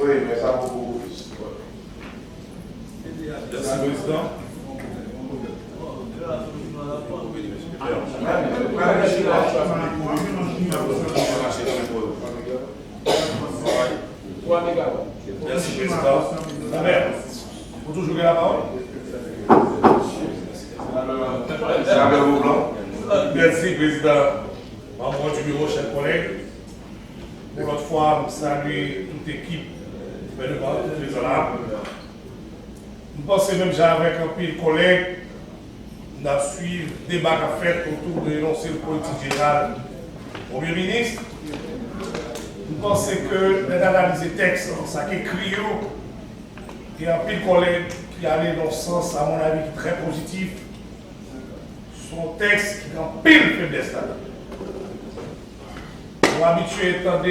Oui, mais ça vaut beaucoup plus. Merci, Président. Merci, Président. Vous toujours la parole? C'est un verre blanc. Merci, Président. Membre du bureau, chers collègues. Pour l'autre fois, nous saluons toute l'équipe du gouvernement, tous les honorables. Nous pensons même déjà avec un pile collègue, nous avons suivi le débat qu'a fait autour de l'énoncé de politique générale du Premier ministre. Nous pensons que l'analyse des textes, ça qui écrit, il y a un pile collègue qui allait dans ce sens, à mon avis, qui est très positif. Son texte qui est en pile faiblesse là. Nous habitués à entendre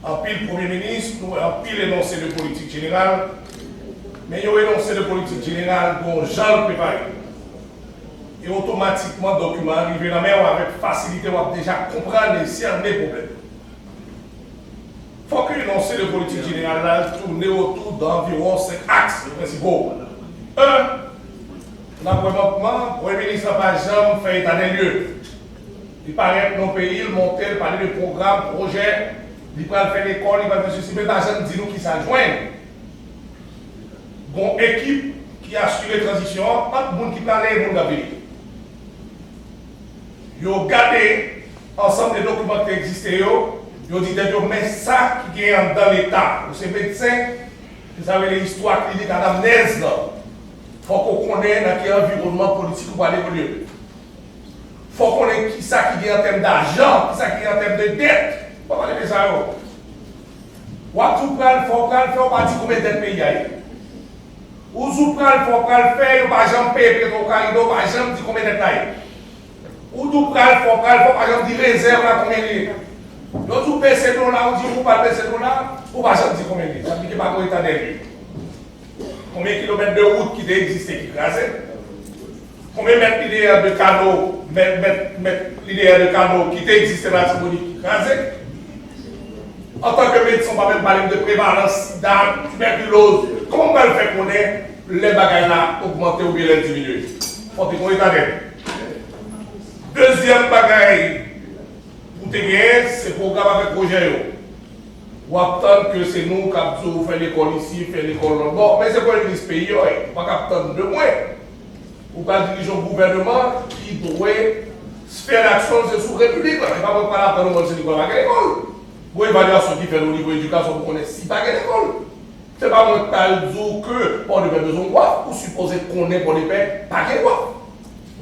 en pile Premier ministre, nous en pile énoncé de politique générale, mais il y a un énoncé de politique générale dont Jean le prépare. Et automatiquement, le document arrive dans la main avec facilité, on va déjà comprendre et cerner les problèmes. Il faut que l'énoncé de politique générale là, tourne autour d'environ 5 axes principaux. Un, l'environnement, le Premier ministre n'a pas jamais fait état des lieux. Il paraît que nos pays, il monte, il parle de programmes, projets, il va faire l'école, il va faire ceci, mais l'argent dit nous qui s'adjoignent. Bon, équipe qui assure la transition, pas de monde qui parle et monde qui ils ont gardé ensemble des documents qui existaient, ils ont dit mais ça qui est dans l'État, ces médecins, vous savez l'histoire clinique à l'amnèse, il faut qu'on connaisse dans quel environnement politique on va évoluer. Il faut qu'on ait qui ça qui est en termes d'argent, qui ça qui est en termes de dette. On va parler de ça. Ou à tout prendre, il faut prendre, on va dire combien de dettes pays il y a. Ou tout prendre, il faut prendre, faire, on va jamais payer Pétro-Caribé, on va jamais dire combien de dettes il y a. Ou tout prendre, il faut par exemple dire réserve là combien il y a. Donc tout payer ces dollars, on dit ou pas payer ces dollars, on va jamais dire combien il y a. Ça veut dire pas qu'on est en dernier. Combien de kilomètres de route qui existent qui crasent. Combien mettre l'idéal de canaux, mettre l'idéal de canaux qui existe dans la Tibonite qui crasé. En tant que médecin, on va même parler de prévalence, d'âme, tuberculose. Comment on va le faire connaître les bagages là augmenter ou bien les diminuer? Faut qu'on est avec. Deuxième bagage, pour te gagner, c'est le programme avec projet. Ou attendre que c'est nous qui avons fait l'école ici, fait l'école là. Bon, mais c'est pas le ministre pays, on va pas attendre de moins. Ou pas diriger un gouvernement qui doit faire l'action de sous République. Il ne va pas parler de l'école, c'est l'école à l'école. Pour évaluation qui fait au niveau de l'éducation, pour connaître si pas l'école. Ce n'est pas moi qui parle que on n'a besoin de quoi, pour supposer qu'on est pour les paix, pas de quoi.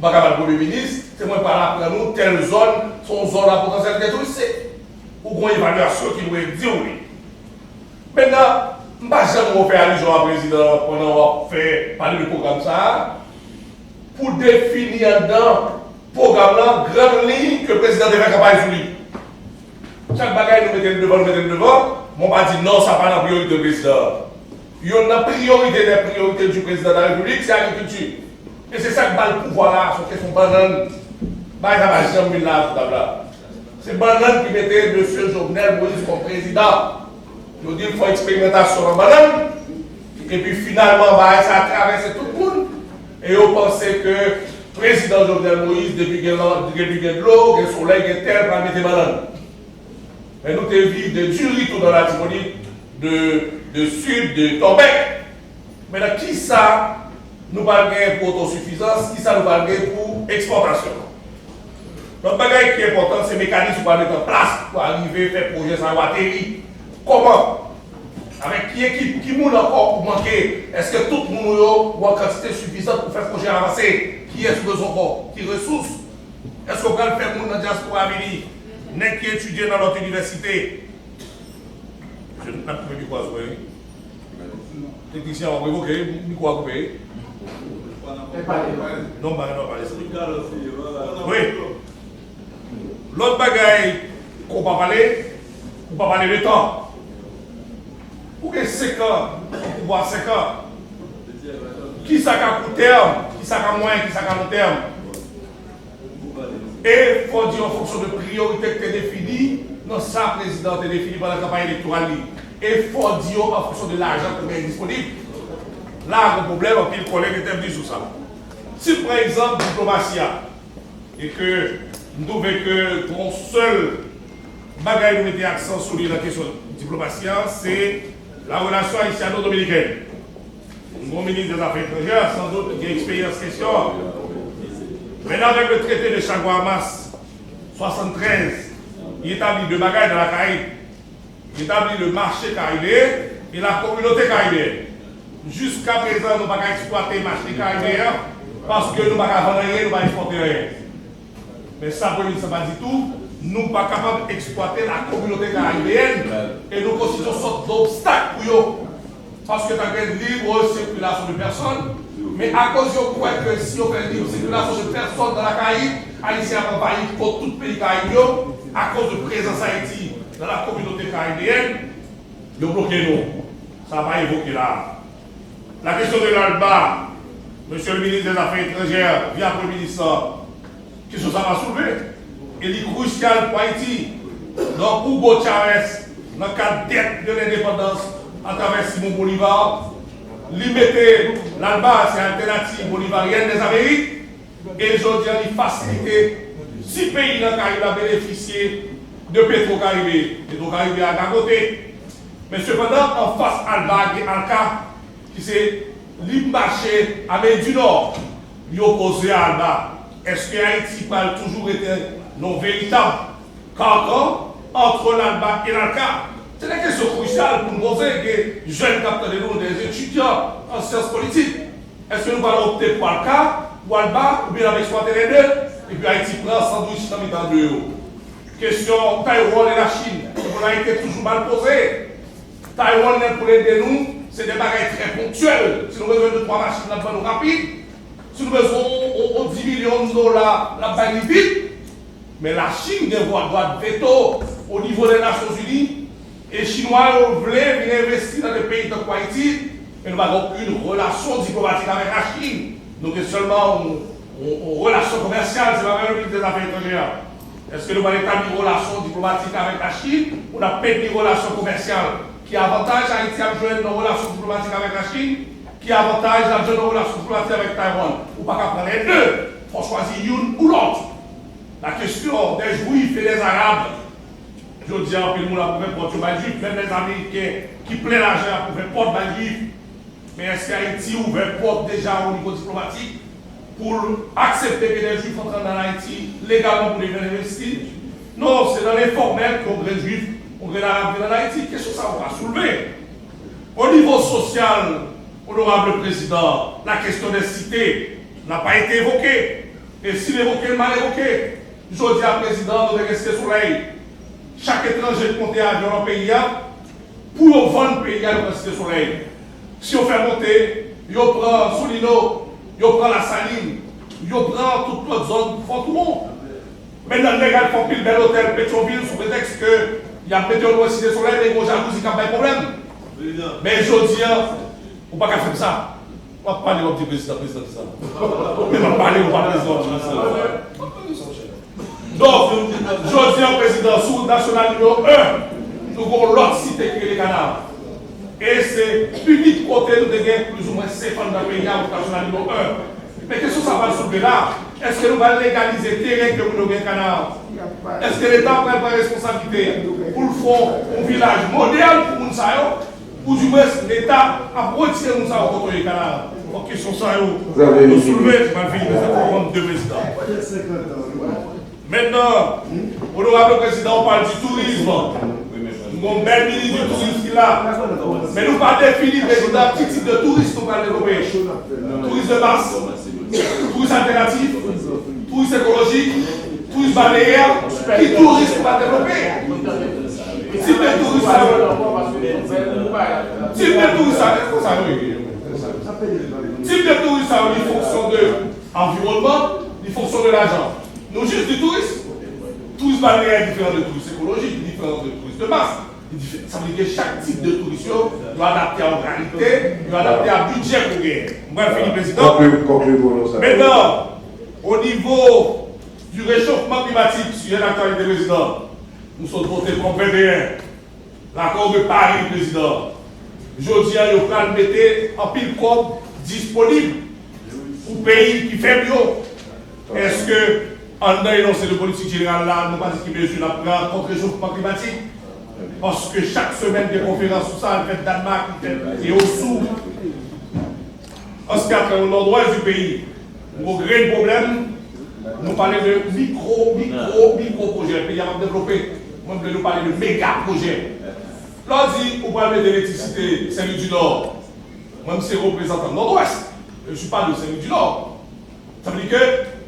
On va parler de ministre, c'est moi qui parle après nous, telle zone, son zone à potentialité touristique. Ou qu'on évaluation qui doit dire oui. Maintenant, je ne vais pas jamais faire allusion à président pendant qu'on fait parler du programme ça. Pour définir dans le programme là, grande ligne que le président devait campagne sur lui. Chaque bagaille nous mettons devant, on va dire non, ça n'est pas la priorité du président. Il y a une priorité des priorités du président de la République, c'est l'agriculture. Et c'est ça qui bat le pouvoir là, sur question banane. C'est banane qui mettait M. Jovenel Moïse comme président. Il dit qu'il faut expérimentation en banane. Et puis finalement, ça a traversé tout le monde. Et on pensait que le président Jovenel Moïse, depuis qu'il y a de l'eau, le soleil, il terre, va mettre des bananes. Mais nous vivons de Durito dans la Tibonite, de Sud, de Tobec. Maintenant, qui ça nous va gagner pour autosuffisance, qui ça nous va gagner pour exportation? Notre bagage qui est important, c'est le mécanisme qu'on va mettre en place pour arriver à faire projet sans atterrir. Comment? Avec qui équipe, qui monde encore pour manquer? Est-ce que tout le monde a une quantité suffisante pour faire le projet avancer? Qui est-ce besoin encore? Qui ressources? Est-ce qu'on peut le faire pour la diaspora venir? N'est qui étudie dans notre université? Je n'ai pas trouvé du quoi, oui. Technicien, on va évoquer, du quoi couper? Non, pas oui. L'autre bagaille qu'on va parler, on va parler de temps. Pour que 5 ans, pour pouvoir 5 ans, qui ça à court terme, qui ça à moyen, qui ça à long terme. Et il faut dire en fonction de priorité que tu as définie, non, ça, président, tu as défini par la campagne électorale. et faut dire en fonction de l'argent qui est disponible. Là, le problème, un pile collègue est venu sur ça. Si par exemple, diplomatie, et que nous trouvons que mon seul bagage de mettre accent sur la question de diplomatie, c'est la relation haïtiano-dominicaine. Mon ministre des Affaires étrangères, sans doute, qui a expérience question. Maintenant, avec le traité de Chaguamas 73, il établit deux bagages dans la Caraïbe. Il établit le marché caribéen et la communauté caribéenne. Jusqu'à présent, nous ne pouvons pas exploiter le marché caribéen parce que nous ne pouvons pas vendre rien, nous ne pouvons pas exporter rien. Mais ça, pour nous, ça ne pas du tout. Nous ne sommes pas capables d'exploiter la communauté caribéenne et nous constituons une sorte d'obstacle pour eux. Parce que tu as une libre circulation de personnes, mais à cause de quoi que si on fait une libre circulation de personnes dans la Caraïbe, Haïti a envahi pour tout le pays caribéen, à cause de la présence d'Haïti dans la communauté caribéenne, ils ont bloqué nous. Ça va évoquer là. La question de l'Alba, monsieur le ministre des Affaires étrangères, via le ministre, qu'est-ce que ça va soulever? Il est crucial pour Haïti. Donc, Hugo Chavez, dans le cadre de l'indépendance, à travers Simon Bolivar, limiter l'Alba, c'est l'alternative bolivarienne des Amériques, et je dis qu'il facilite 6 pays dans le Caraïbe à bénéficier de Petro-Caribé. Petro-Caribé à côté. Mais cependant, en face Alba et Alca, qui c'est libre marché Amérique du Nord, il opposé à Alba. Est-ce que Haïti va toujours être non véritable canton entre l'Alba et l'Alca? C'est une question cruciale pour nous poser que jeunes capteurs de nous, des étudiants en sciences politiques. Est-ce que nous allons opter pour Alca ou Alba ou bien avec exploiter les deux? Et puis Haïti prend sandwich dans le temps de l'euro. Question Taïwan et la Chine. On a été toujours mal posé. Taïwan pour aider nous, c'est des bagages très ponctuels. Si nous avons besoin de 3 machines là-bas, nous rapides. Si nous avons 10 millions de dollars, la bague vite. Mais la Chine doit avoir droit de veto au niveau des Nations Unies. Et les Chinois voulaient venir investir dans les pays de Haïti. Mais nous n'avons aucune relation diplomatique avec la Chine. Donc c'est seulement une relation commerciale, c'est pas même le ministre des Affaires étrangères. Est-ce que nous allons établir une relation diplomatique avec la Chine ou nous avons une relation commerciale qui avantage Haïti à jouer une relation diplomatique avec la Chine, qui avantage à jouer une relation diplomatique avec Taïwan? Ou pas qu'à prendre les deux, il faut choisir l'une ou l'autre. La question des Juifs et des Arabes, je dis à peu monde à pouvoir porter le juif, même les Américains qui plaît l'argent à pouvoir porter le juif. Mais est-ce qu'Haïti ouvert porte déjà au niveau diplomatique pour accepter que les Juifs entrent dans Haïti légalement pour les venir investir? Non, c'est dans l'informel qu'on les Juifs, on les Arabes dans Haïti. Qu'est-ce que ça va soulever? Au niveau social, honorable président, la question des cités n'a pas été évoquée. Et s'il est évoqué, mal évoqué. Je dis à président, nous devons rester soleil. Chaque étranger compte à avion dans le pays pour vendre le pays à l'université soleil. Si on fait monter, on prend Solino, on prend la Saline, on prend toute l'autre zone, ils font tout le monde. Maintenant, les gars font pile bel hôtel Pétionville sous prétexte qu'il y a peut-être une université soleil, mais ils vont jalousie, il n'y a pas de problème. Mais je dis, on ne peut pas faire ça. On ne va pas parler au petit président de ça. Mais on va parler au président de ça. Donc, je dis au président, sous national numéro 1, nous avons l'autre cité qui est les canards. Et c'est l'unique côté de gagner plus ou moins 50 dans le pays au national numéro 1. Mais qu'est-ce que ça va soulever là? Est-ce que nous allons légaliser le terrain que nous avons canard? Est-ce que l'État prend pas responsabilité pour le faire un village moderne pour Mounsayo? Ou du moins l'État a retiré Mounsayo contre les canards? Donc, question ça, nous soulever, je vais finir, ça va deux présidents. Maintenant, honorable président, on parle du tourisme. Nous avons un bel ministre du tourisme qui est là. Mais nous ne pas définir quel type de tourisme nous allons développer. Tourisme de masse, tourisme alternatif, tourisme écologique, tourisme balnéaire. Qui tourisme nous va développer? Type de tourisme, type de tourisme, il fonction de l'environnement, il fonction de l'argent. Nous juste du tourisme. Tourisme balnéaire est différent de tourisme écologique, différent de tourisme de masse. Ça veut dire que chaque type de tourisme doit adapter à la réalité, doit adapter à budget pour gagner. Moi, Philippe Président. Maintenant, au niveau du réchauffement climatique, sur l'actualité président, nous sommes votés contre 21. l'accord de Paris, président. Je dis à vous mettre en pile code disponible pour le pays qui fait mieux. Est-ce que, en énoncé de politique générale là, nous pas dit qu'il mesure la prendre contre le réchauffement climatique? Parce que chaque semaine des conférences sur ça, elle fait Danemark et au sous. Parce qu'à l'endroit du pays, au grand problème, nous parlons de micro projets. Le pays a développé. Moi, je nous parler de méga projets. Là, dit, on parle de l'électricité, Saint-Louis du Nord. Moi, je suis représentant de Nord-Ouest. Je ne suis pas de Saint-Louis du Nord. Ça veut dire que le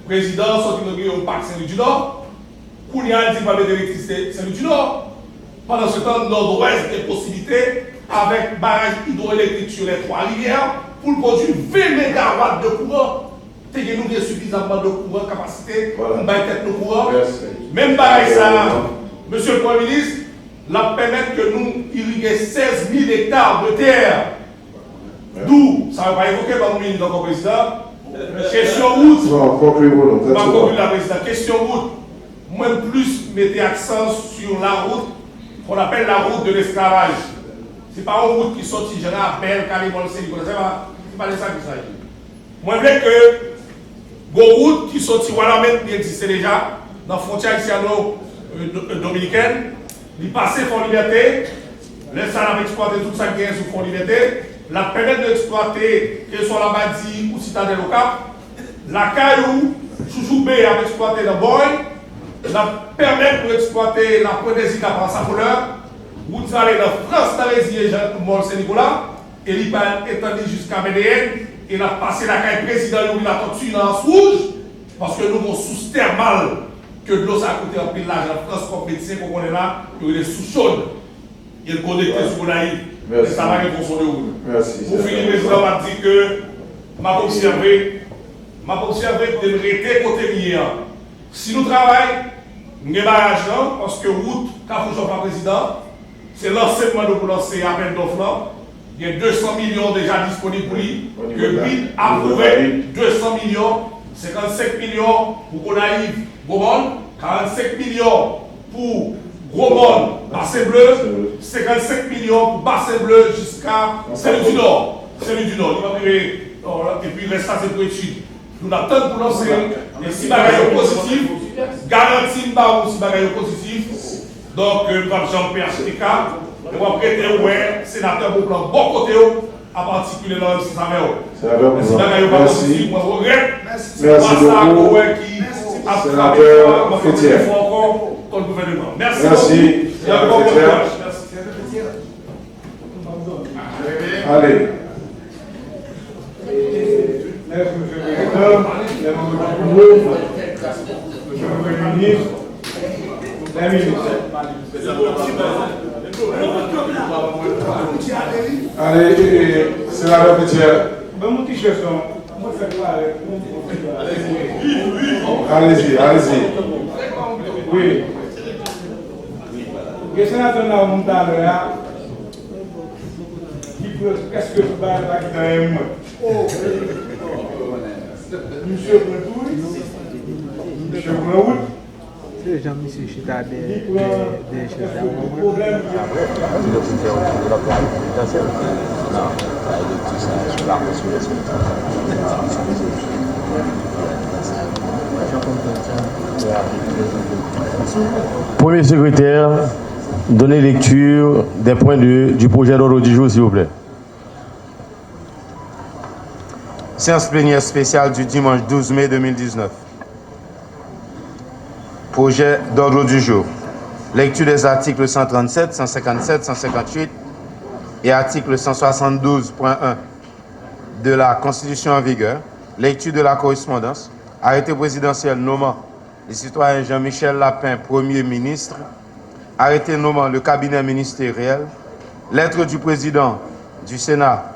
président soit inauguré au parc Saint-Louis du Nord. Pour y aller, il parle de l'électricité Saint-Louis du Nord. Pendant ce temps, Nord-Ouest des possibilités avec barrage hydroélectrique sur les 3 rivières pour produire 20 MW de courant. Nous avons suffisamment de courant, capacité pour mettre nos courants. Même barrage ça, monsieur le Premier ministre, la permettre que nous irriguer 16 000 hectares de terre. D'où, ça va pas évoquer par le ministre de président. Question route. Non, concluez-vous. La présidente. Question route. Moi, plus mettez accent sur la route qu'on appelle la route de l'esclavage. Ce n'est pas une route qui sortit, je rappelle, carrément, c'est pas de ça qu'il s'agit. Moi, je veux que une route qui sortit, voilà, même qui existait déjà dans la frontière haïtiano-dominicaine, il passait pour liberté, les salariés exploiter tout ça qui est sous fond liberté, la permettre d'exploiter, que ce soit la Badi ou Citadelle au Cap, la Caillou, Chouchoubé a exploité le boy, la permettre d'exploiter la Pointe-des-Îles par sa couleur, vous allez dans France, dans les îles Mont Saint-Nicolas, et il va étendre jusqu'à Médéenne, et il a passé la caille président, il a tortue dans la rouge, parce que nous avons sous thermal, que de l'eau ça a coûté un peu de l'argent en France comme médecin qu'on est là, il est sous chaude. Il est connecté sur Gonaïve. Et ça va répondre sur le route. Merci. Pour finir, le président m'a dit que m'a observé de me rester côté lié. Si nous travaillons, nous avons barrage parce que route, quand vous pas président, c'est l'enseignement de vous lancer à peine d'offre. Il y a 200 millions déjà disponibles pour lui. Que BID a approuvé 200 millions, 55 millions pour Gonaïve, Gomon, 45 millions pour Gomon, Bassin Bleu, 55 millions pour Bassin Bleu jusqu'à Saint-Louis du Nord. Saint-Louis du Nord, il va priver, et puis il reste assez pour études. Nous attendons pour lancer, et si bagaille positif, garantie par si bagaille positif, donc nous allons jean PHTK, nous allons prêter au sénateur pour plan bon côté, à particulier dans le Samuel. Si bagaille positif, moi je regrette. Merci beaucoup. Sénateur Fétière. Merci. Allez. Merci, monsieur le président. Monsieur le ministre. La ministre. Allez, sénateur Fétière. Mon t-shirt, moi, je fais pas avec. Allez-y. Oui. Le sénateur n'a pas monté là. Qu'est-ce que je vais faire dans un mois? Monsieur Bretoul, monsieur Brown, Jean-Michel Chita des problème. Premier secrétaire, donnez lecture des points du projet d'ordre du jour, s'il vous plaît. Séance plénière spéciale du dimanche 12 mai 2019. Projet d'ordre du jour. Lecture des articles 137, 157, 158 et article 172.1 de la Constitution en vigueur. Lecture de la correspondance. Arrêté présidentiel nommant le citoyen Jean-Michel Lapin, Premier ministre. Arrêté nommant le cabinet ministériel. Lettre du président du Sénat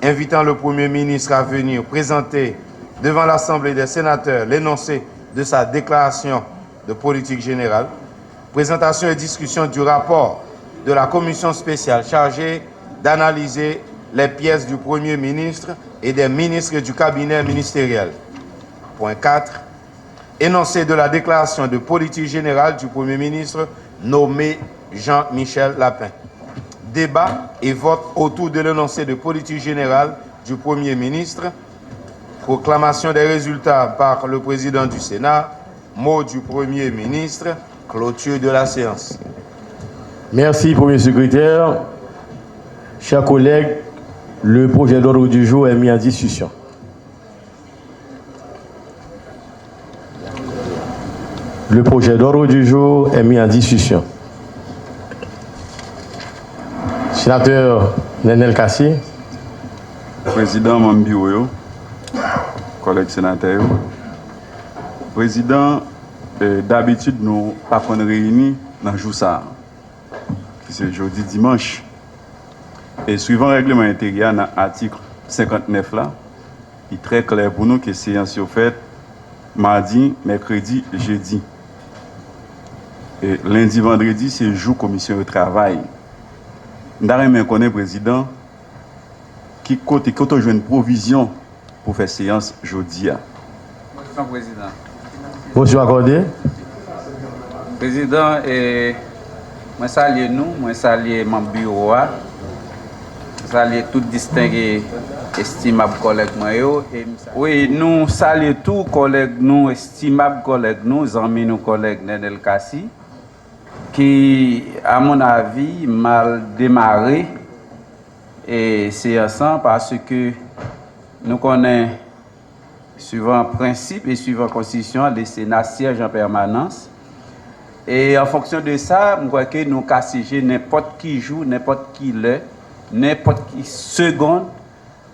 invitant le Premier ministre à venir présenter devant l'Assemblée des sénateurs l'énoncé de sa déclaration de politique générale. Présentation et discussion du rapport de la commission spéciale chargée d'analyser les pièces du Premier ministre et des ministres du cabinet ministériel. Point 4. Énoncé de la déclaration de politique générale du Premier ministre nommé Jean-Michel Lapin. débat et vote autour de l'énoncé de politique générale du Premier ministre, proclamation des résultats par le président du Sénat, mot du Premier ministre, clôture de la séance. Merci, Premier secrétaire. Chers collègues, le projet d'ordre du jour est mis en discussion. Le projet d'ordre du jour est mis en discussion. Sénateur Nenel Kassi. Président Mambioyo, collègue sénateur. Président, d'habitude, nous pas qu'on réunit dans le jour ça. C'est jeudi, dimanche. Et suivant le règlement intérieur, dans l'article 59 là, il est très clair pour nous que séance est faite mardi, mercredi, jeudi. Et lundi, vendredi, c'est jour commission de travail. Nous avons connaître président qui côté une provision pour faire séance jeudi. Monsieur le Président. Motion accordée. Président, moi salue nous, moi salue mon bureau, je salue tout distingué, estimable collègue moi. Oui, nous saluons tous collègues nous, estimables collègues nous, amis nous collègues Nenel Kassi, qui, à mon avis, mal démarré et c'est ensemble parce que nous connaissons, suivant le principe et suivant la Constitution, le Sénat siège en permanence. Et en fonction de ça, je crois que nous avons siégé n'importe qui jour, n'importe qui l'heure, n'importe qui seconde,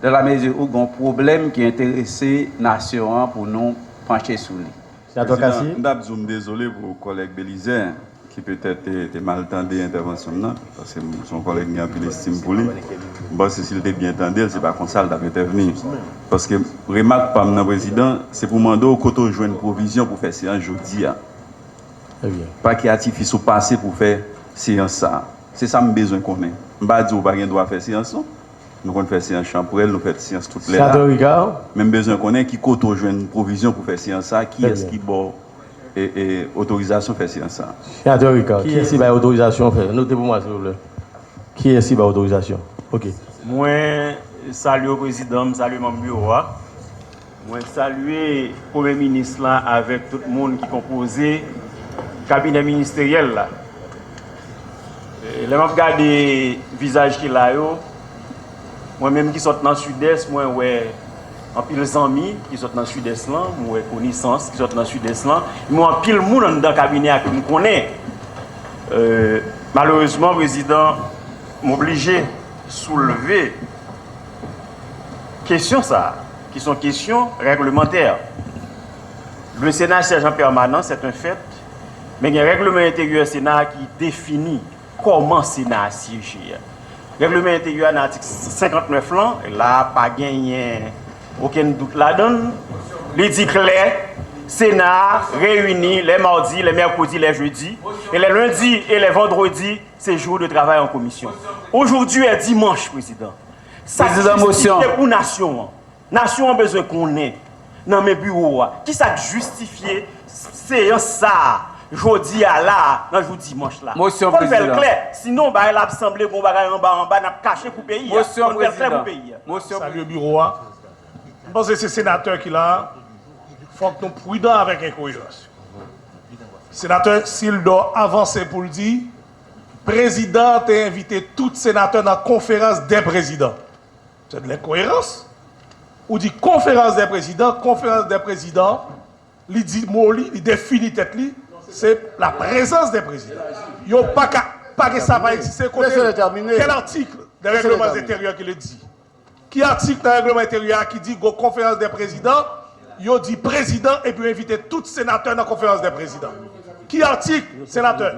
dans la mesure où il y a un problème qui intéresse la nation pour nous pencher sur lui. Sénateur Kassi. Je suis désolé pour le collègue Belizer, qui peut-être était mal entendu l'intervention, parce que son collègue n'a plus d'estime pour lui. Bon, s'il était bien entendu, ce n'est pas comme ça qu'il a intervenu. Parce que, remarque par le président, c'est pour demander au côté de jouer une provision pour faire séance jeudi. Pas qu'il y ait artifice au passé pour faire séance. C'est ça que j'ai besoin qu'on ait. Je ne vais pas dire qu'on doit faire séance. Nous allons faire séance chambrelle, nous faisons séance toutes les heures. Même besoin qu'on ait qui côté de jouer une provision pour faire séance. Qui est-ce qui bon et autorisation faire séance? Sénateur Ricard, qui est-ce qui va autorisation faire? Notez pour moi, s'il vous plaît. Qui est-ce qui va autorisation? Ok. Moi, salue le président, salue mon bureau. Moi, salue le Premier ministre là, avec tout le monde qui composait le cabinet ministériel. Là. Là, je regarde les visages qu'il a. Moi-même qui sort dans le sud-est, moi, ouais. En pile amis qui sont dans le sud-est, moi, connaissance qui sont dans le sud-est, moi, en pile monde dans le cabinet que je connais. Malheureusement, le président m'oblige à soulever questions ça, qui sont questions réglementaires. Le Sénat siège en permanence, c'est un fait, mais il y a un règlement intérieur Sénat qui définit comment le Sénat siège. Le règlement intérieur dans l'article 59 là, pas gagné. Aucun doute là-dedans. Il dit clair, Sénat réuni les mardis, les mercredis, les jeudis, et les lundis et les vendredis, c'est jour de travail en commission. Aujourd'hui est dimanche, président. Ça justifie pour nation. Nation a besoin qu'on ait dans mes bureaux. Qui ça justifie c'est ça? Jeudi à là, dans le dimanche là. Motion faut président. faire clair. Sinon, bah, l'assemblée, on va en bas, n'a caché pour le pays. Motion président. Motion Salut le bureau. Je pense que c'est le sénateur qui l'a. Il faut que nous soyons prudents avec incohérence. Le sénateur, s'il doit avancer pour le dire, le président a invité tous les sénateurs dans la conférence des présidents. C'est de l'incohérence. Ou dit conférence des présidents, il dit Moli, il définit tête, c'est la présence des présidents. Il n'y a pas que ça va exister. Quel article des règlements intérieurs qui le dit? Qui article dans le règlement intérieur qui dit que conférence des présidents, il dit président et puis inviter tous les sénateurs dans la conférence des présidents? Qui article, sénateur?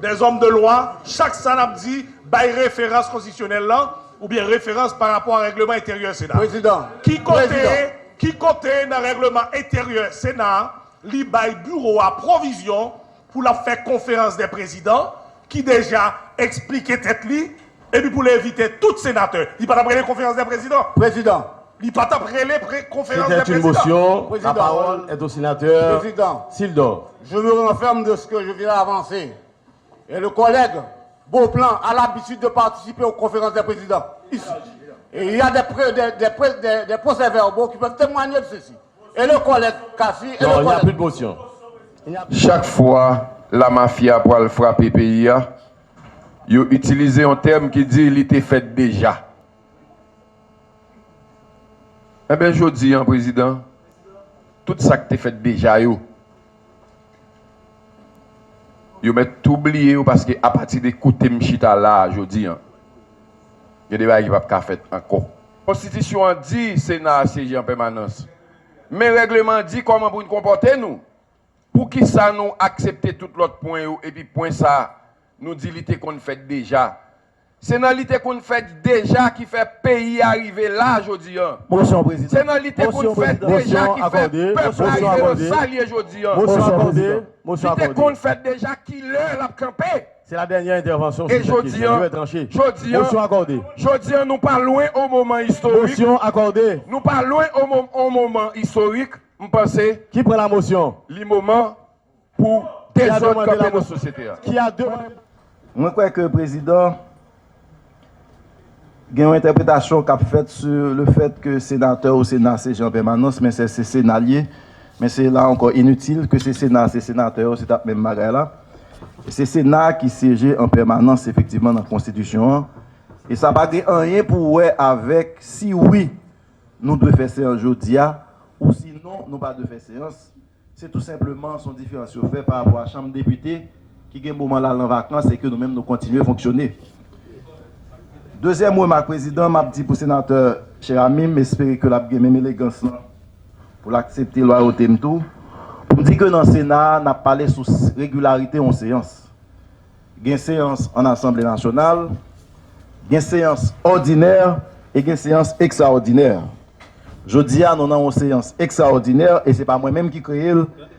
Des hommes de loi, chaque sénateur dit, bail référence constitutionnelle là, ou bien référence par rapport au règlement intérieur Sénat. Président. Qui côté dans le règlement intérieur Sénat, li bail bureau à provision pour la faire conférence des présidents, qui déjà expliquait tête li, et puis pour l'éviter tous les sénateurs. Il n'y a pas d'appeler conférence des présidents. Président. Il n'y a pas d'appeler conférence des C'était une présidents. motion. Président. La parole est au sénateur. Président. Sildor. Je me renferme de ce que je viens d'avancer. Et le collègue Beauplan a l'habitude de participer aux conférences des présidents, ici. Et il y a des procès-verbaux qui peuvent témoigner de ceci. Et le collègue Kassi... Non, il n'y a plus de motion. Chaque fois, la mafia pour le frapper pays, ils utilisent un terme qui dit il était fait déjà. Eh bien, je dis, président, tout ça que tu fait déjà, yo met tout oublié parce que à partir de côté Mchita là, je dis, il y a des choses qui ne peuvent pas faire encore. La Constitution dit que le Sénat siège en permanence. Mais le règlement dit comment pour nous comporter nous. Pour qui ça nous accepter tout l'autre point et puis point ça nous dit l'été qu'on fait déjà. C'est dans l'été qu'on fait déjà qui fait pays arriver là aujourd'hui. Motion président. C'est dans l'été qu'on fait déjà qui fait peuple arriver salier aujourd'hui. Motion accordée. Motion accordée. L'été qu'on fait déjà qui l'heure la camper. C'est la dernière intervention. Et motion accordée. Jodi nous pas loin au moment historique. Motion accordée. Nous pas loin au moment historique. Je pense. Qui prend la motion? Le moment pour désorganiser nos sociétés. Qui a demandé? Moi, je crois que le président il y a une interprétation qu'a faite sur le fait que sénateur au Sénat c'est en permanence, mais c'est sénalier. Mais c'est là encore inutile que c'est Sénat, c'est sénateur, c'est la même bagaille là. C'est Sénat qui siège en permanence effectivement dans la Constitution. Et ça n'a pas rien pour ouais avec si oui, nous devons faire séance aujourd'hui ou sinon nous pas de faire séance. C'est tout simplement son différence fait par rapport à la Chambre des députés qui a un moment là en vacances et que nous-mêmes nous continuons à fonctionner. Deuxième remarque, président, m'a dit pour le sénateur cher ami, j'espère que la même élégance pour l'accepter loyauté tout. Pour me dire que dans le Sénat, on a parlé sur régularité en séance. Il y a une séance en Assemblée nationale, il y a une séance ordinaire et il y a une séance extraordinaire. Je dis à nous avons une séance extraordinaire et ce n'est pas moi-même qui crée,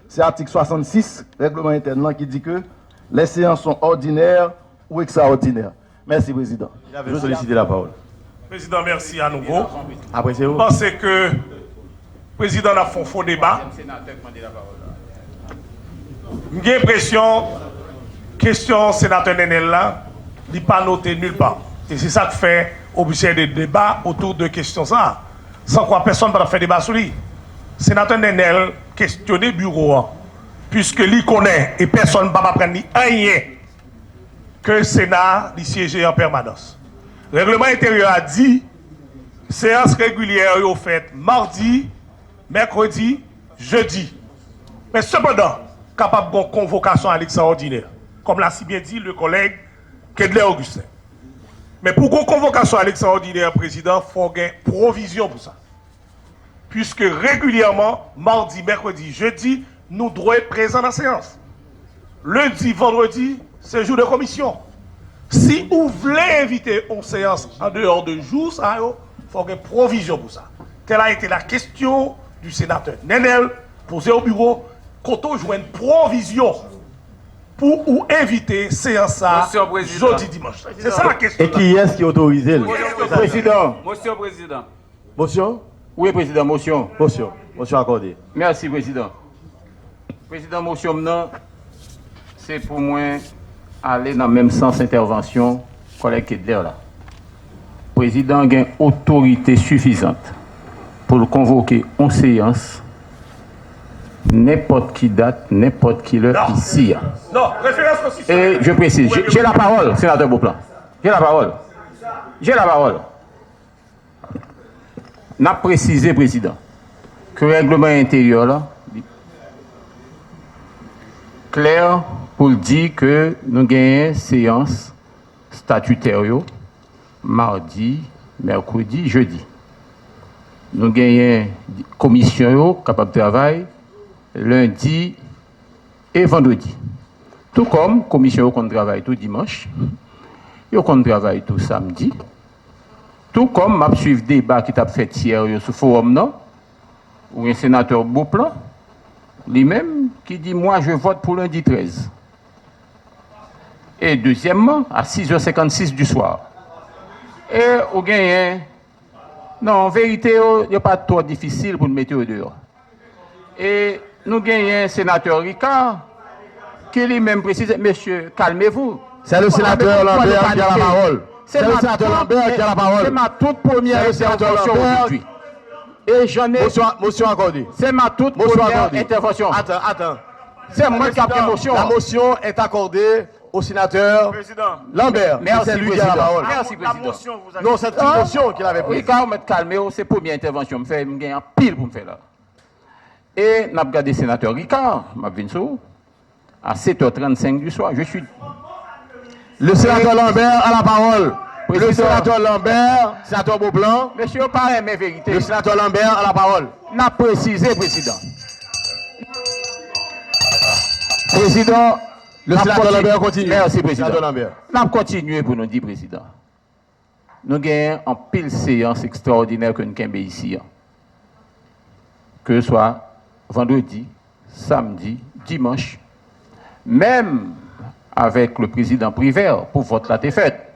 c'est l'article 66, règlement interne qui dit que les séances sont ordinaires ou extraordinaires. Merci, Président. Je vais solliciter la parole. Président, merci à nouveau. Après, c'est vous. Je pense que le président a fait un faux débat. J'ai l'impression que la question sénateur Nenel là n'est pas notée nulle part. Et c'est ça qui fait obligé de débat autour de questions ça. Sans quoi personne ne va faire débat sur lui. Sénateur Nenel questionner le bureau, puisque lui connaît et personne ne va prendre rien que le Sénat siège en permanence. Le règlement intérieur a dit séance régulière est faite mardi, mercredi, jeudi. Mais cependant, capable de convocation à l'extraordinaire, comme l'a si bien dit le collègue Kedler Augustin. Mais pour une convocation à l'extraordinaire, président, il faut une provision pour ça. Puisque régulièrement, mardi, mercredi, jeudi, nous devons être présents dans la séance. Lundi, vendredi, c'est jour de commission. Si vous voulez inviter une séance en dehors de jour, il faut une provision pour ça. Telle a été la question du sénateur Nenel, posée au bureau, quand on joue une provision pour ou inviter séance à jeudi dimanche. C'est ça la question. Et qui est-ce qui autorise? Président. Monsieur le Président. Motion? Oui, Président, motion. Motion. Motion accordée. Merci, Président. Président, motion maintenant, c'est pour moi aller dans le même sens d'intervention collègue Kedler là. Président a une autorité suffisante pour le convoquer en séance n'importe qui date, n'importe qui heure ici. Non, référence constitutionnelle. Et je précise, j'ai la parole, sénateur Beauplan. J'ai la parole. J'ai la parole. N'a précisé, président, que le règlement intérieur là, clair pour dire que nous gagnons séance statutaire mardi, mercredi, jeudi. Nous gagnons commission capable de travail lundi et vendredi. Tout comme commission qu'on travaille tout dimanche, qu'on travaille tout samedi. Tout comme m'a suivi débat qui t'a fait hier sur forum non, où un sénateur Beauplan, lui-même qui dit moi je vote pour lundi 13. Et deuxièmement, à 6h56 du soir. Et au gain, non, en vérité, il n'y a pas trop difficile pour nous mettre dehors. Et nous gagnons un sénateur Ricard qui lui-même précise, monsieur, calmez-vous, C'est le sénateur Lambert qui a la parole. C'est le sénateur Lambert qui a la parole. C'est ma toute première intervention aujourd'hui. Et j'en ai... Motion accordée. C'est ma toute première intervention. Attends. C'est moi qui ai pris motion. La motion est accordée au sénateur Lambert. Merci, c'est lui qui a la parole. Merci, président. Non, c'est une motion qu'il avait prise. Oui, quand on m'a calmé, c'est la première intervention. Je fais un pile pour me faire là. Et nous avons regardé le sénateur Ricard, à 7h35 du soir. Je suis... Le sénateur Lambert a la parole. Le sénateur Lambert, sénateur Beaublanc. Monsieur, pareil, mes vérités. Le sénateur Lambert a la parole. N'a précisé, président. Président, le sénateur Lambert continue. Merci, président. Sénateur Lambert. Nous avons continué pour nous dire, président. Nous avons en pile séance extraordinaire que nous avons ici. Que ce soit vendredi, samedi, dimanche, même avec le président Privert pour vote là, fait.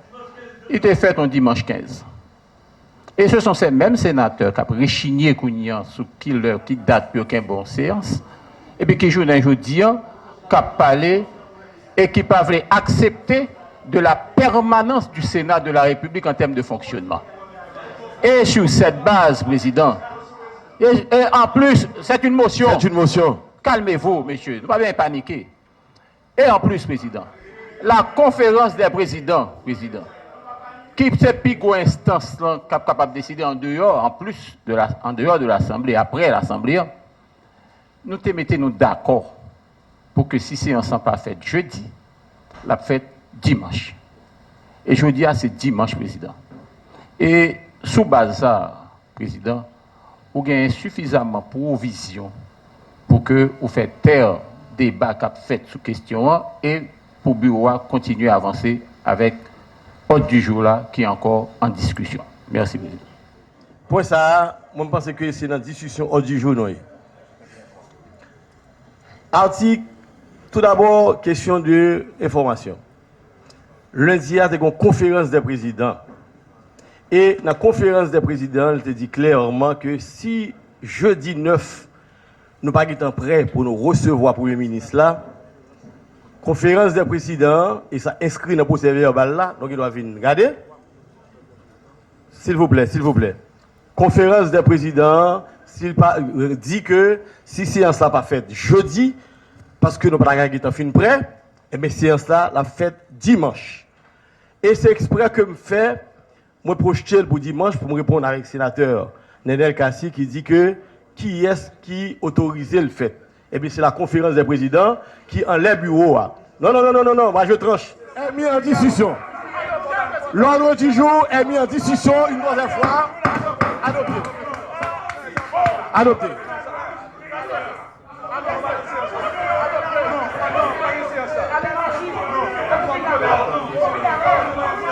Il était fait en dimanche 15. Et ce sont ces mêmes sénateurs qui ont réchigné sur qui date pour qu'une bonne séance, et puis qui jouent un jeudi, qui ont parlé et qui peuvent accepter de la permanence du Sénat de la République en termes de fonctionnement. Et sur cette base, président, et en plus, c'est une motion. C'est une motion. Calmez-vous, messieurs, ne pas bien paniquer. Et en plus, président, la conférence des présidents, qui est cette plus grosse instance capable de décider en dehors, en dehors de l'Assemblée, après l'Assemblée, nous te mettons d'accord pour que si c'est ensemble pas fait jeudi, la fête dimanche. Et jeudi, c'est dimanche, président. Et sous base ça, président, vous avez suffisamment de provision pour que vous faites taire débat qu'a fait sous question et pour le bureau continuer à avancer avec l'ordre du jour là qui est encore en discussion. Merci, président. Pour ça, moi je pense que c'est dans la discussion ordre du jour. Article, tout d'abord, question de information. Lundi, il y a une conférence des présidents. Et dans la conférence des présidents, il te dit clairement que si jeudi 9, nous n'avons pas prêts pour nous recevoir le Premier ministre là, conférence des présidents, et ça inscrit dans le procès verbal là, donc il doit venir. Regardez. S'il vous plaît. Conférence des présidents, s'il dit que si séance là pas faite jeudi, parce que nous n'avons pas fin prêt, et bien séance là, la fête dimanche. Et c'est exprès que je fais, moi projeter pour dimanche pour me répondre avec le sénateur Nenel Kassi qui dit que qui est-ce qui autorisait le fait? Eh bien, c'est la conférence des présidents qui enlève le bureau. Non, moi je tranche. Est mis en discussion. L'ordre du jour est mis en discussion une deuxième fois. Adopté.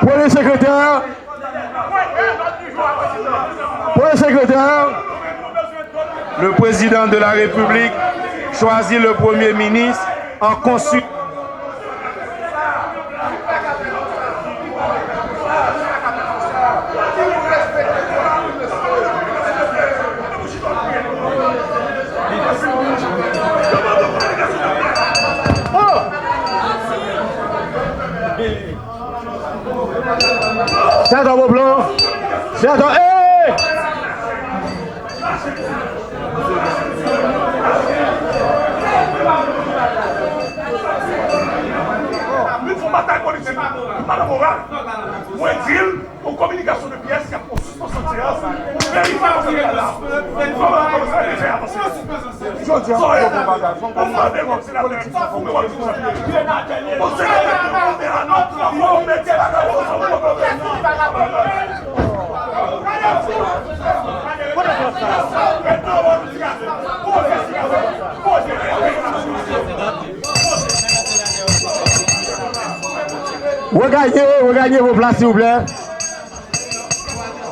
Pour le secrétaire. Le président de la République choisit le Premier ministre en consultant. C'est un beau blanc. C'est un... Moi, dire aux communications de pièces qui a pour suspension de séance, Regagnez vos places, s'il vous plaît.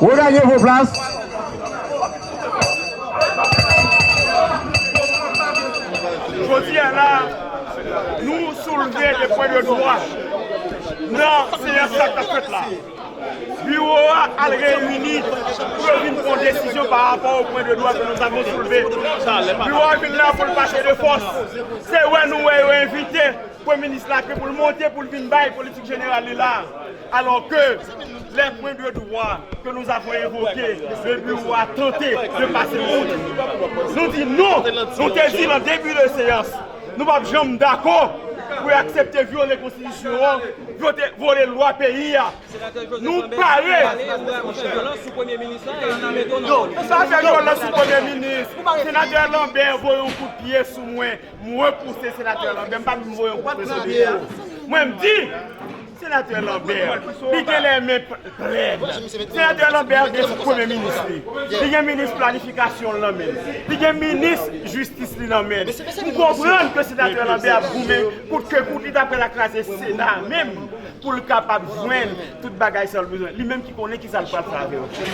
Regagnez vos places. Aujourd'hui, là, nous soulever des points de droit. Non, c'est ça que fait là. Bureau a réuni pour venir décision par rapport au point de droit que nous avons soulevé. Nous avons là pour le passer de force. C'est où nous avons invité le Premier ministre là pour le monter pour le venir bail politique générale là. Alors que les points de droit que nous avons évoqués, le bureau a tenté de passer outre. Nous disons non, nous te dit en début de séance, nous ne sommes jamais d'accord pour accepter violer la Constitution, voler la loi pays. Nous parlons. Ça fait violence sur le Premier ministre. Sénateur Lambert voit un coup de pied sous moi. Moi pousser sénateur Lambert, pas me voir un coup de pied sous moi. Moi me dis. Sénateur Lambert, il a les mains pleines. Sénateur Lambert est le Premier ministre. Il est ministre de planification. Il est ministre de justice. Vous comprenez que le sénateur Lambert a boumé pour que il d'après la classe du Sénat, même pour le capable de joindre toute bagaille sur le besoin. Lui-même qui connaît qui ça le pas faire.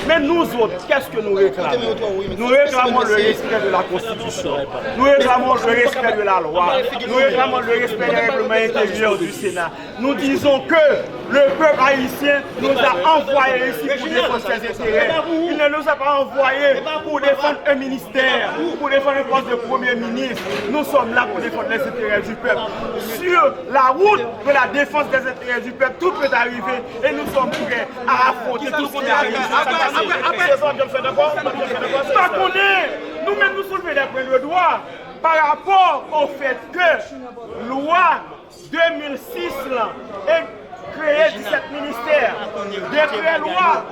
Mais nous autres, qu'est-ce que nous réclamons? Nous réclamons le respect de la Constitution. Nous réclamons le respect de la loi. Nous réclamons le respect des règlements intérieurs du Sénat. Nous disons que le peuple haïtien nous a envoyés ici pour défendre ses intérêts. Il ne nous a pas envoyés pour défendre un ministère, pour défendre un poste de Premier ministre. Nous sommes là pour défendre les intérêts du peuple. Sur la route de la défense des intérêts du peuple, tout peut arriver et nous sommes prêts à affronter tout ce qui arrive. Nous-mêmes nous soulevons des points de droit par rapport au fait que loi 2006 là, est créé 17 ministères. Décret loi,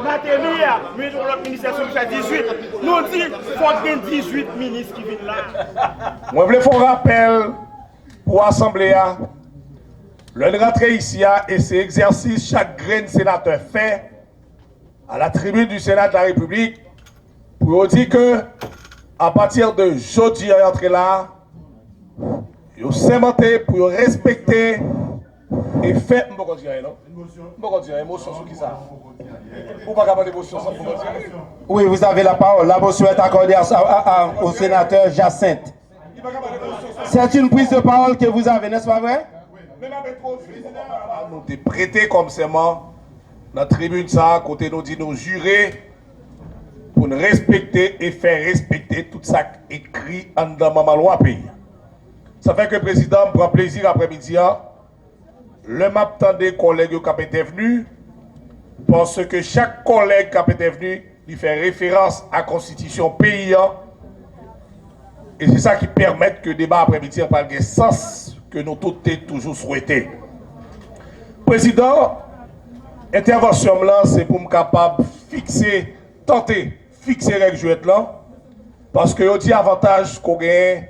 maintenir le ministère sur le 18. Nous disons qu'il faut qu'il y ait 18 ministres qui viennent là. Moi, je veux faire un rappel pour l'Assemblée. Le rentrer ici et c'est exercice chaque grain sénateur fait à la tribune du Sénat de la République pour dire que à partir de jeudi à entrer là, vous sémenté pour respecter et faire. Je ne peux pas dire non. Je ne peux pas dire émotion sur qui ça. Vous ne pouvez pas avoir d'émotion sans vous dire. Oui, vous avez la parole. La motion est accordée au sénateur Jacinthe. C'est une prise de parole que vous avez, n'est-ce pas vrai? Nous t'es prêté comme serment dans la tribune ça, côté nous dit nous jurer pour nous respecter et faire respecter tout ça écrit en dans ma loi pays. Ça fait que le président me prend plaisir après-midi. Le map des collègues qui étaient venus, parce que chaque collègue qui était venu, il fait référence à la constitution pays. Et c'est ça qui permet que le débat après-midi ait le sens que nous tous toujours souhaité. Président, intervention là, c'est pour me capable fixer, tenter, fixer les règles là, parce que il y a avantage qu'on gagne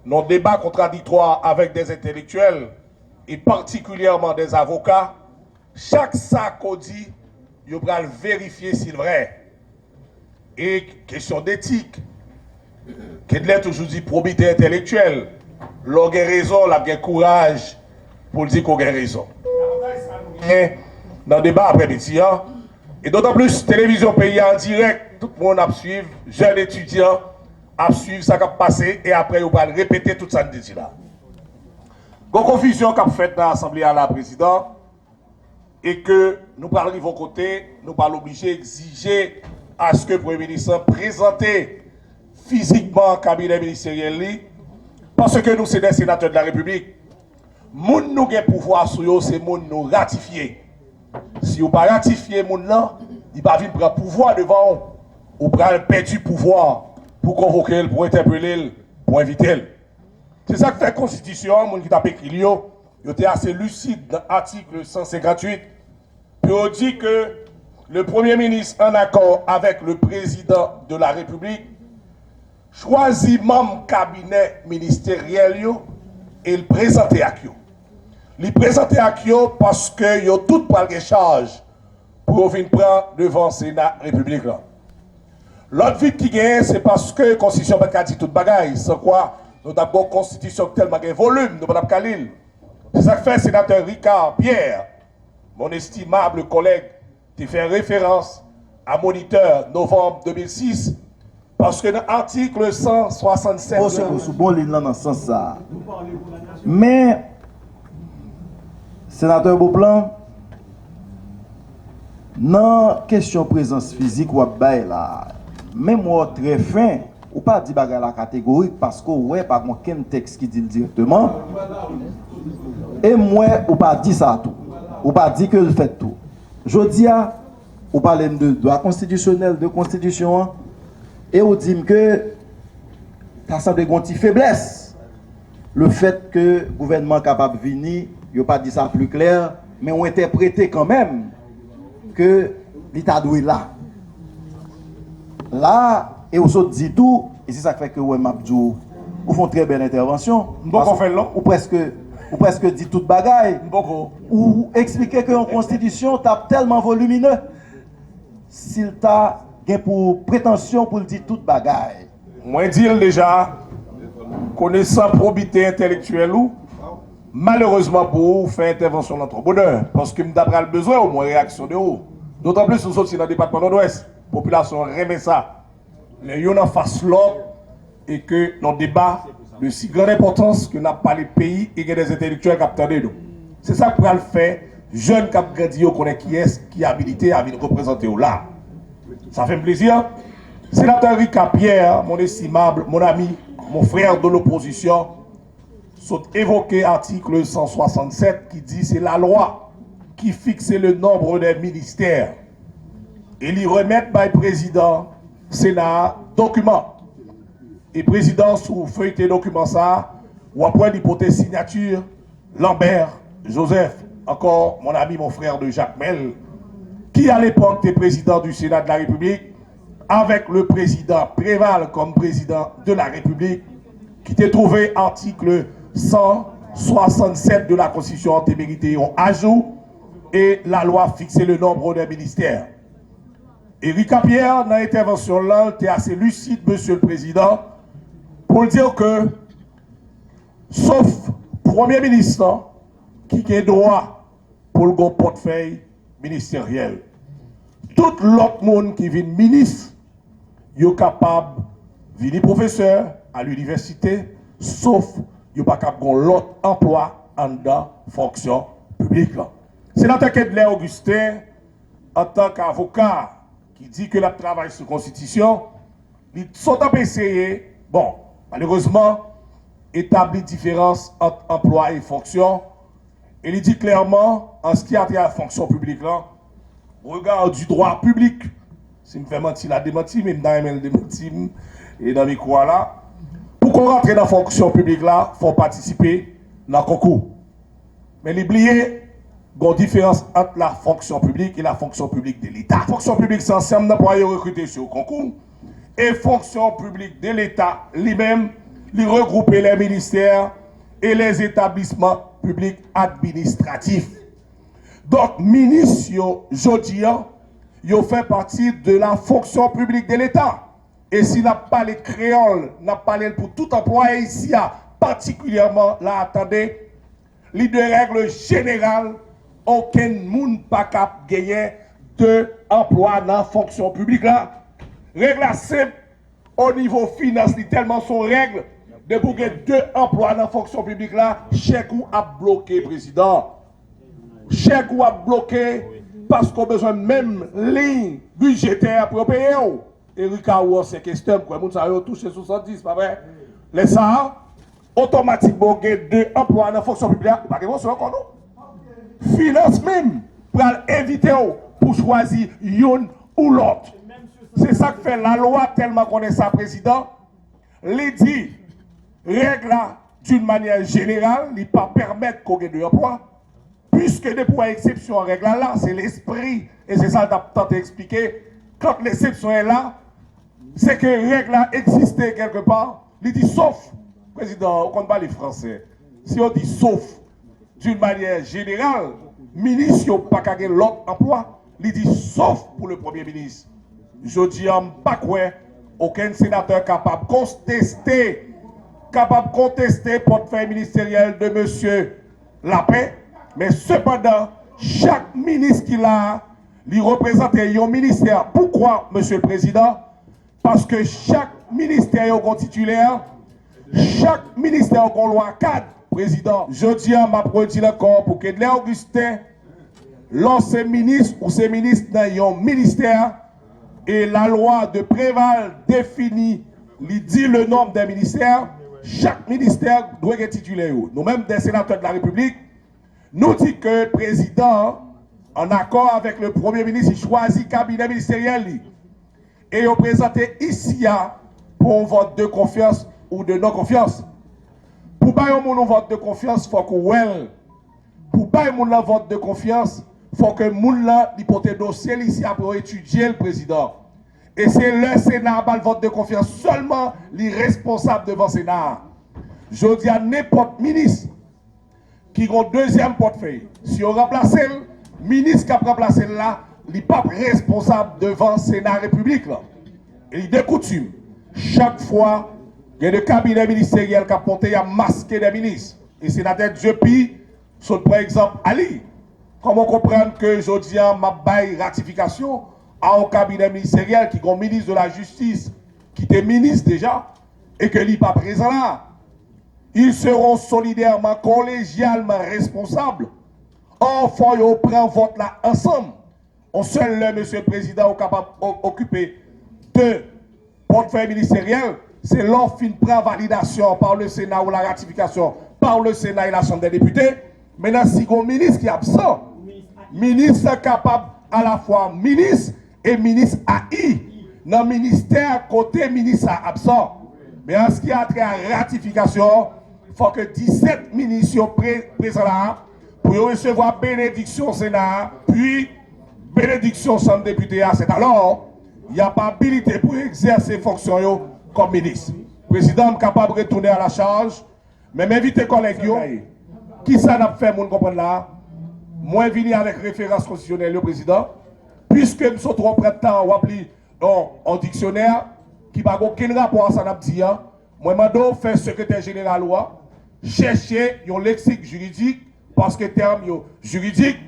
nos débats contradictoires avec des intellectuels et particulièrement des avocats. Chaque sac qu'on dit, il va vérifier s'il est vrai. Et question d'éthique, qu'il est toujours dit probité intellectuelle. L'on a raison, l'on a courage pour dire qu'on a raison. Dans le débat après-midi, et d'autant plus, télévision pays en direct, tout le monde a suivi, jeunes étudiants, à suivre ce qui a passé et après on va répéter tout ça dit là. La confusion qu'a faite dans l'Assemblée à la président et que nous parlons de vos côtés, nous parlons obligés d'exiger à ce que le Premier ministre présente physiquement le cabinet ministériel parce que nous sommes des sénateurs de la République. Moun nous avons pouvoir sur eux, c'est moun nous ratifier. Si vous ne ratifiez moun là, il va venir prendre pouvoir devant vous, ou prendre perdu pouvoir pour convoquer, pour interpeller, pour inviter. C'est ça que fait la Constitution, mon qui t'a écrit, il était assez lucide dans l'article 158, puis on dit que le Premier ministre, en accord avec le président de la République, choisit membre cabinet ministériel et le présente à Kyo. Il présente à Kyo parce que yo tout pas les charges pour venir prendre devant le Sénat République là. L'autre vite qui gagne, c'est parce que la Constitution n'a pas dit toute bagaille. Sans quoi, nous avons une Constitution tellement de volume, nous n'avons pas de. C'est ça que fait le sénateur Ricard Pierre, mon estimable collègue, qui fait référence à Moniteur novembre 2006, parce que dans l'article 167. Dans ce sens ça. Mais, sénateur Beauplan, Dans question présence physique ou bail là, même moi très fin, ou pas dit bagarre la catégorique parce que ouais pas aucun texte qui dit directement. Et moi ou pas dit ça tout. Ou pas dit que le fait tout. Je dis à ou parle de droit constitutionnel, de constitution et ou dit que ça semble une petite faiblesse. Le fait que le gouvernement capable de venir, il n'a pas dit ça plus clair, mais on interprété quand même que l'État doit là. Là, et on dit tout, et c'est ça qui fait que ouais, Mabdou, vous font très belle intervention. Ou presque dit toute bagaille. Ou expliquer que la constitution tape tellement volumineux, s'il t'a pour prétention pour dire toute bagaille. Moi, dire déjà, connaissant probité intellectuelle ou, malheureusement pour vous, faire intervention dans notre bonheur, parce que nous avons besoin au moins de réaction de haut. D'autant plus nous sommes dans le département nord-ouest. La population remet ça. Les gens en face l'autre et que nos débats de si grande importance que n'a pas les pays et que des intellectuels qui attendent nous. C'est ça que nous le faire. Jeunes qui ont grandi, connaît qui est, qui est habilité à venir représenter là. Ça fait plaisir. Sénateur Ricard Pierre, mon estimable, mon ami, mon frère de l'opposition, sont évoqué l'article 167 qui dit c'est la loi qui fixe le nombre des ministères. Et lui remettre par le président, Sénat, document. Et président, sous feuilleté document ça, ou après l'hypothèse signature, Lambert, Joseph, encore mon ami, mon frère de Jacques Mel, qui à l'époque était président du Sénat de la République, avec le président Préval comme président de la République, qui était trouvé article 167 de la Constitution en mérité en ajout, et la loi fixait le nombre des ministères. Éric Pierre, dans l'intervention là, était assez lucide, monsieur le président, pour dire que, sauf Premier ministre, qui a droit pour le portefeuille ministériel, tout l'autre monde qui vient ministre, il est capable de venir professeur à l'université, sauf il n'est pas capable de l'autre emploi en dans fonction publique. Sénateur Kedler Augustin, en tant qu'avocat qui dit que la travail sur la Constitution, ils sont en essayer, bon, malheureusement, établir différence entre emploi et fonction. Et il dit clairement, en ce qui a trait à la fonction publique, là, regard du droit public, si je me fais mentir, la démentir, mais je me démentir, et dans mes croix là, pour qu'on rentre dans la fonction publique là, il faut participer dans le concours. Mais l'oublier, il y a une différence entre la fonction publique et la fonction publique de l'État. La fonction publique, c'est ensemble d'employés recrutés sur le concours. Et fonction publique de l'État lui-même, lui regrouper les ministères et les établissements publics administratifs. Donc, ministre, jodi, il fait partie de la fonction publique de l'État. Et s'il n'a pas les créoles, n'a pas les pour tout employé ici, particulièrement là, attendez, les deux règles générales, aucun monde pas cap gagner de emploi dans la fonction publique là. Règle simple au niveau financier, tellement son règle de pour gagner 2 emplois dans la fonction publique là, chèque ou a bloqué président. Chèque ou a bloqué parce qu'on a besoin de même ligne budgétaire pour payer. Et Ricard, c'est question, quoi, moun sa yo touché 70, pas vrai? Les ça, automatiquement, gagner 2 emplois dans la fonction publique là, pas que vous encore non? Finance même pour éviter pour choisir une ou l'autre. C'est ça que fait la loi tellement qu'on est ça président. Il dit, règle là, d'une manière générale, il ne pas permettre qu'on ait de emploi. Puisque des points exception en règle là, c'est l'esprit. Et c'est ça que tu as tenté d'expliquer. Quand l'exception est là, c'est que règle là existait quelque part. Il dit sauf, président, on ne compte pas les Français. Si on dit sauf, d'une manière générale, ministre n'a pas gagné l'autre emploi, il dit sauf pour le Premier ministre. Je dis pas quoi, aucun sénateur capable de contester portefeuille ministériel de M. Lapin, mais cependant, chaque ministre qui l'a, il représente un ministère. Pourquoi, M. le Président? Parce que chaque ministère est un titulaire, chaque ministère est un loi cadre. Président, je dis à ma produit encore pour que les Augustin Lorsque ministre ou ces ministres dans un ministère, et la loi de Préval définit, il dit le nombre des ministères, chaque ministère doit être titulaire. Nous-mêmes, des sénateurs de la République, nous disons que le président, en accord avec le Premier ministre, il choisit le cabinet ministériel. Et il présenté ici pour un vote de confiance ou de non-confiance. Pour pas un vote de confiance, il faut que pour pas un vote de confiance, il faut que le monde porte dossier ici pour étudier le président. Et c'est le Sénat qui a le vote de confiance, seulement les responsables devant le Sénat. Je dis à n'importe ministre qui a un deuxième portefeuille, si on remplace le ministre qui a remplacé là, il n'est pas responsable devant le Sénat République. Là. Et il est de coutume, chaque fois, il y a des cabinets ministériels qui ont porté à masquer des ministres. Et sénateur Diepi, par exemple, Ali. Comment comprendre que je dis à ma baille ratification à un cabinet ministériel qui est ministre de la Justice, qui était ministre déjà, et que n'est pas présent là. Ils seront solidairement, collégialement responsables. Or, il faut prendre vote là ensemble. On seul, monsieur le président, est capable d'occuper deux portefeuilles ministériels. C'est l'offre une prend validation par le Sénat ou la ratification par le Sénat et la Chambre des députés. Maintenant, si un ministre qui est absent, ministre capable à la fois ministre et ministre AI. Dans le ministère, côté ministre absent. Mais en ce qui a trait à la ratification, il faut que 17 ministres soient présents là pour recevoir bénédiction au Sénat, puis bénédiction au Chambre des députés. C'est alors, il n'y a pas habilité pour exercer fonctions comme ministre. Le président est capable de retourner à la charge, mais m'inviter collègues, qui ça n'a fait, mon comprendre là? Moi, je viens avec référence constitutionnelle, le président, puisque nous sommes trop près de temps, on appeler en dictionnaire, qui n'a aucun rapport à ça, moi, je vais faire secrétaire général, chercher un lexique juridique, parce que terme juridique,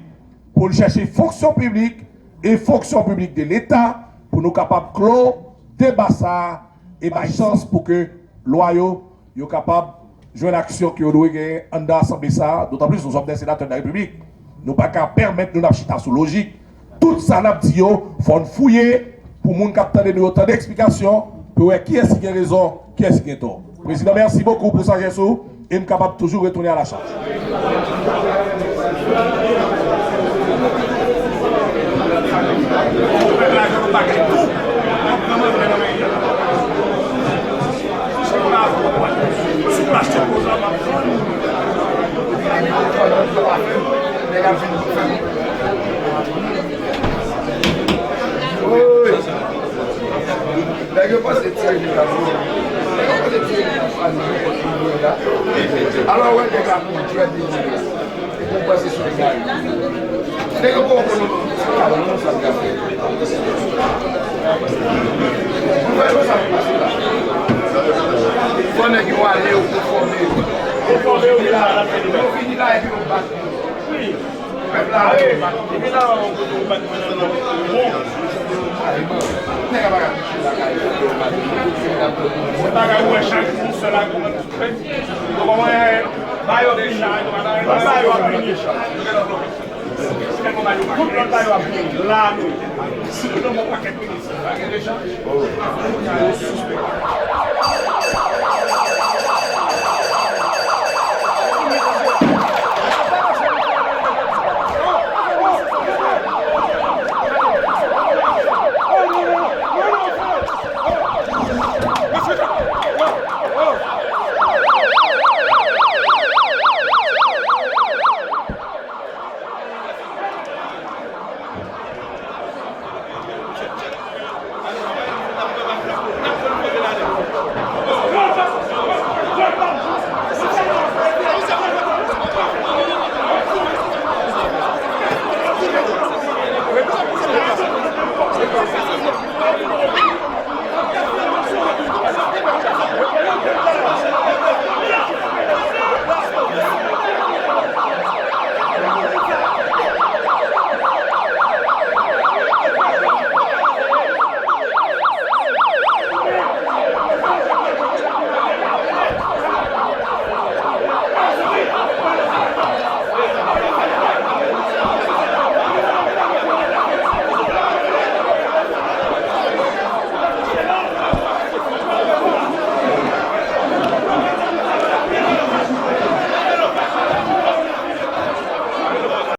pour chercher fonction publique et fonction publique de l'État, pour nous capables de clore, débat ça, et par chance pour que loi soit capable de jouer l'action qui doit gagner en l'Assemblée ça, d'autant plus nous sommes des sénateurs de la République. Nous ne pouvons pas permettre de nous acheter sous logique. Tout ça, il faut fouiller pour les gens qui ont autant d'explications pour voir qui est-ce qui a raison, qui est-ce qui a tort. Président, merci beaucoup pour ça, Jesso, et nous sommes capables de toujours retourner à la charge. Alors, ouais, les gars, tu vas dire, et pour passer sur les gars. C'est que pour on est qui vont aller au conformer. Conformer là, on finit là et puis on bat. Oui. Même là, et puis là, on bat. C'est pas grave, on change pour cela, comment tu fais. Donc, on va y aller, là, nous. Si nous n'avons pas quelque chose,